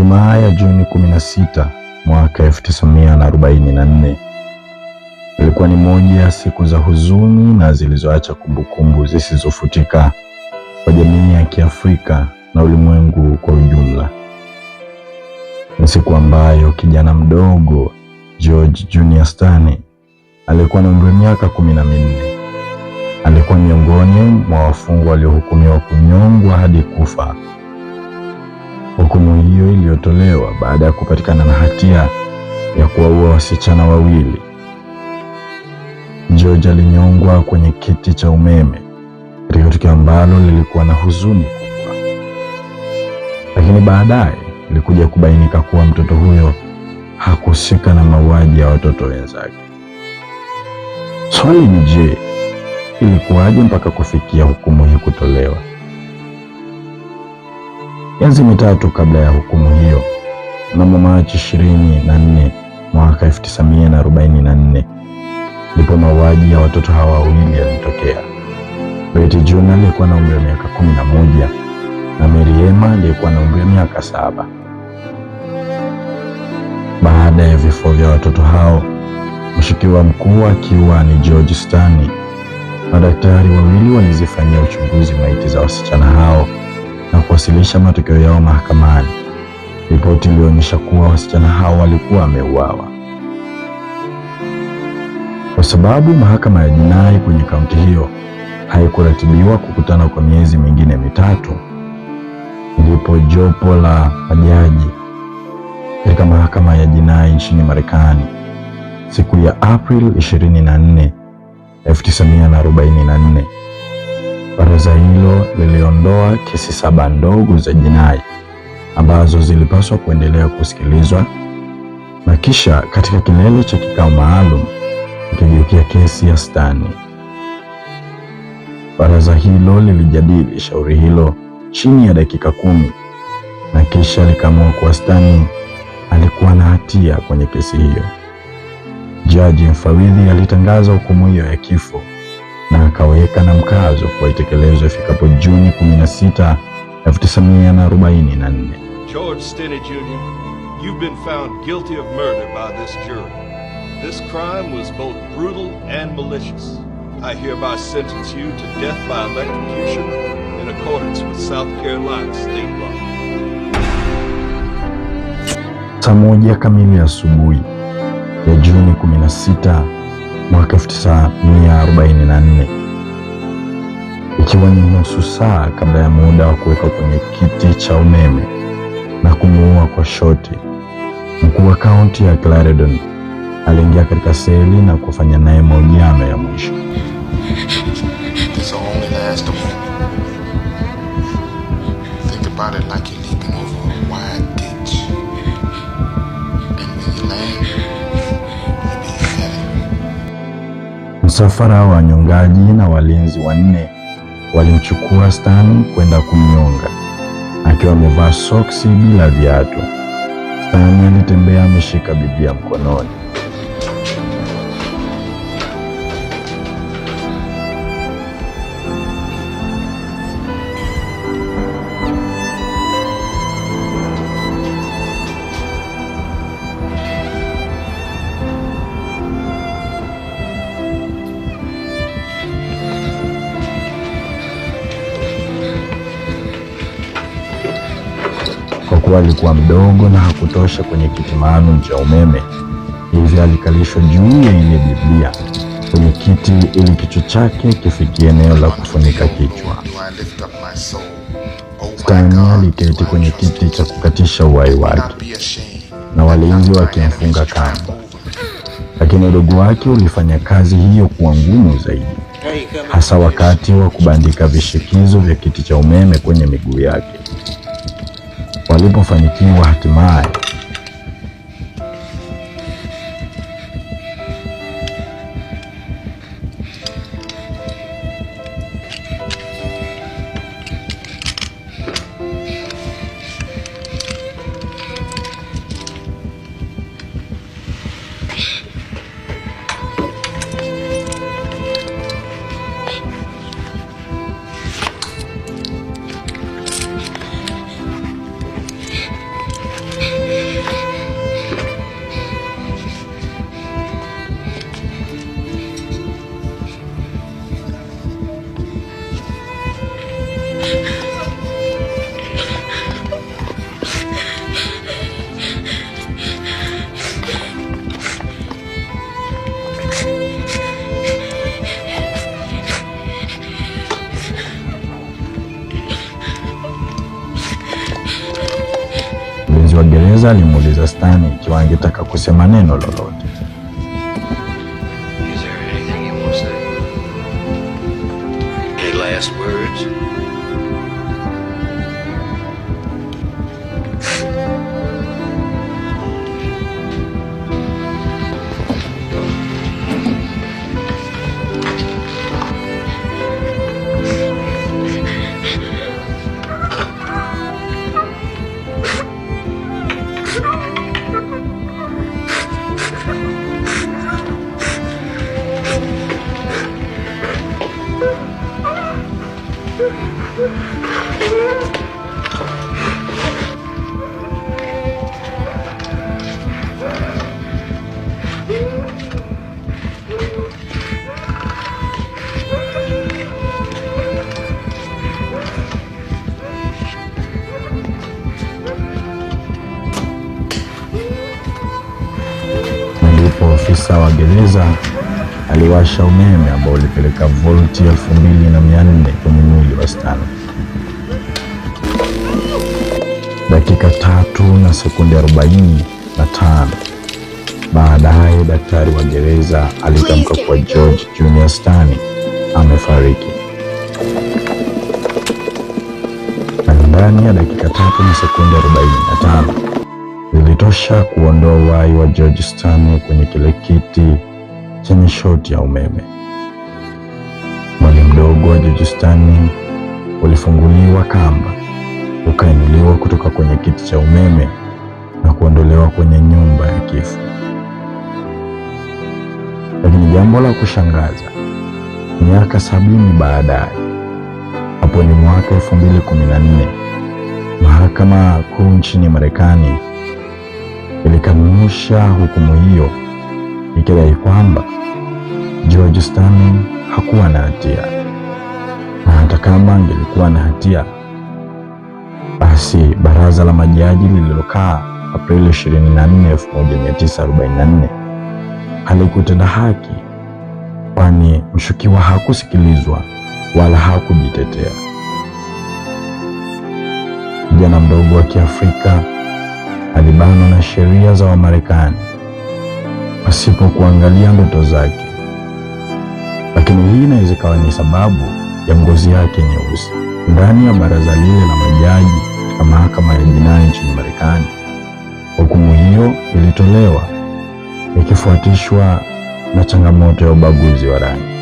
Ijumaa ya Juni 16 mwaka 1944 ilikuwa ni moja ya siku za huzuni na zilizoacha kumbukumbu zisizofutika kwa jamii ya Kiafrika na ulimwengu kwa ujumla. Ni siku ambayo kijana mdogo George Junior Stani alikuwa na umri wa miaka 14. Alikuwa miongoni mwa wafungwa waliohukumiwa kunyongwa hadi kufa. Hukumu hiyo iliyotolewa baada ya kupatikana na hatia ya kuwaua wasichana wawili. George alinyongwa kwenye kiti cha umeme katika tukio ambalo lilikuwa na huzuni kubwa. Lakini baadaye ilikuja kubainika kuwa mtoto huyo hakuhusika na mauaji ya watoto wenzake. Swali ni je, ilikuwaje mpaka kufikia hukumu hii kutolewa? Miezi mitatu kabla ya hukumu hiyo, mnamo Machi 24 mwaka 1944, ndipo mauaji ya watoto hawa wawili yalitokea. Betty Junior alikuwa na umri wa miaka 11 na Mary Emma alikuwa na umri wa miaka 7. Baada ya vifo vya watoto hao, mshukiwa mkuu akiwa ni George Stani, madaktari wawili walizifanyia uchunguzi maiti za wasichana hao na kuwasilisha matokeo yao mahakamani. Ripoti ilionyesha kuwa wasichana hao walikuwa wameuawa. Kwa sababu mahakama ya jinai kwenye kaunti hiyo haikuratibiwa kukutana kwa miezi mingine mitatu, ndipo jopo la majaji katika mahakama ya jinai nchini Marekani siku ya April 24, 1944, baraza hilo liliondoa kesi 7 ndogo za jinai ambazo zilipaswa kuendelea kusikilizwa, na kisha katika kilele cha kikao maalum ikigeukia kesi ya Stani. Baraza hilo lilijadili shauri hilo chini ya dakika 10 na kisha likaamua kuwa Stani alikuwa na hatia kwenye kesi hiyo. Jaji mfawidhi alitangaza hukumu hiyo ya kifo na akaweka na mkazo kwa itekelezwe ifikapo Juni 16, 1944. George Stani Jr., you've been found guilty of murder by this jury. This crime was both brutal and malicious. I hereby sentence you to death by electrocution in accordance with South Carolina state law. Saa 1 kamili asubuhi ya Juni 16 mwaka 1944, ikiwa ni nusu saa kabla ya muda wa kuweka kwenye kiti cha umeme na kumuua kwa shoti, mkuu wa kaunti ya Clarendon aliingia katika seli na kufanya naye mahojiano ya mwisho. Msafara wa wanyongaji na walinzi 4 walimchukua Stani kwenda kumnyonga akiwa amevaa soksi bila viatu. Stani alitembea ameshika Biblia mkononi. Kwa kuwa alikuwa mdogo na hakutosha kwenye kiti maalum cha umeme, hivyo alikalishwa juu ya ile Biblia kwenye kiti ili kichwa chake kifikie eneo la kufunika kichwa. Stani aliketi kwenye kiti cha kukatisha uhai wake na walinzi wakimfunga kamba, lakini udogo wake ulifanya kazi hiyo kuwa ngumu zaidi, hasa wakati wa kubandika vishikizo vya kiti cha umeme kwenye miguu yake. Walipofanikiwa hatimaye, Mlinzi wa gereza alimuuliza Stanley ikiwa angetaka kusema neno lolote. Is there anything you want to say? Any last words? Ndipo ofisa wa gereza aliwasha umeme ambao ulipeleka volti 2400 kwenye mwili wa Stanley. Dakika 3 na sekunde 45 baadaye, daktari wa gereza alitamka kwa George Junior Stanley amefariki. Na ndani ya dakika 3 na sekunde 45 zilitosha kuondoa uhai wa George Stanley kwenye kile kiti chenye shoti ya umeme. Mwili mdogo wa George Stanley ulifunguliwa kamba, ukainuliwa kutoka kwenye kiti cha umeme na kuondolewa kwenye nyumba ya kifo. Lakini jambo la kushangaza, miaka 70 baadaye, hapo ni mwaka 2014, mahakama kuu nchini Marekani ilikanusha hukumu hiyo, ikidai kwamba George Stanley hakuwa na hatia, na hata kama angelikuwa na hatia, basi baraza la majaji lililokaa Aprili 24, 1944 halikutenda haki, kwani mshukiwa hakusikilizwa wala hakujitetea. Kijana mdogo wa Kiafrika alibanwa na sheria za Wamarekani pasipo kuangalia ndoto zake, lakini hii inaweza ikawa ni sababu ya ngozi yake nyeusi. Ndani ya baraza lile la majaji katika mahakama ya jinai nchini Marekani, hukumu hiyo ilitolewa ikifuatishwa na changamoto ya ubaguzi wa rangi.